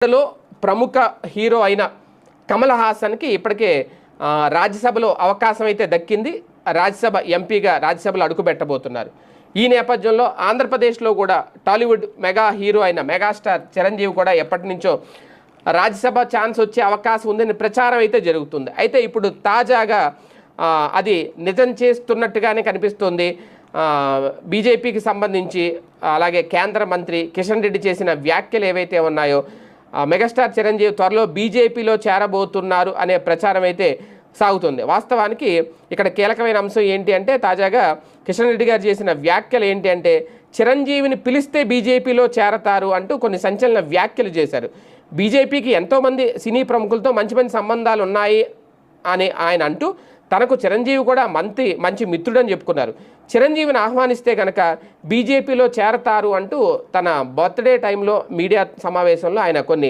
లో ప్రముఖ హీరో అయిన కమల్ హాసన్కి ఇప్పటికే రాజ్యసభలో అవకాశం అయితే దక్కింది. రాజ్యసభ ఎంపీగా రాజ్యసభలో అడుగుపెట్టబోతున్నారు. ఈ నేపథ్యంలో ఆంధ్రప్రదేశ్లో కూడా టాలీవుడ్ మెగా హీరో అయిన మెగాస్టార్ చిరంజీవి కూడా ఎప్పటి నుంచో రాజ్యసభ ఛాన్స్ వచ్చే అవకాశం ఉందని ప్రచారం అయితే జరుగుతుంది. అయితే ఇప్పుడు తాజాగా అది నిజం చేస్తున్నట్టుగానే కనిపిస్తుంది. బీజేపీకి సంబంధించి అలాగే కేంద్ర మంత్రి కిషన్ రెడ్డి చేసిన వ్యాఖ్యలు ఏవైతే ఉన్నాయో మెగాస్టార్ చిరంజీవి త్వరలో బీజేపీలో చేరబోతున్నారు అనే ప్రచారం అయితే సాగుతుంది. వాస్తవానికి ఇక్కడ కీలకమైన అంశం ఏంటి అంటే తాజాగా కిషన్ రెడ్డి గారు చేసిన వ్యాఖ్యలు ఏంటి అంటే చిరంజీవిని పిలిస్తే బీజేపీలో చేరతారు అంటూ కొన్ని సంచలన వ్యాఖ్యలు చేశారు. బీజేపీకి ఎంతోమంది సినీ ప్రముఖులతో మంచి మంచి సంబంధాలు ఉన్నాయి అని ఆయన అంటూ తనకు చిరంజీవి కూడా మంచి మిత్రుడని చెప్పుకున్నారు. చిరంజీవిని ఆహ్వానిస్తే కనుక బీజేపీలో చేరతారు అంటూ తన బర్త్డే టైంలో మీడియా సమావేశంలో ఆయన కొన్ని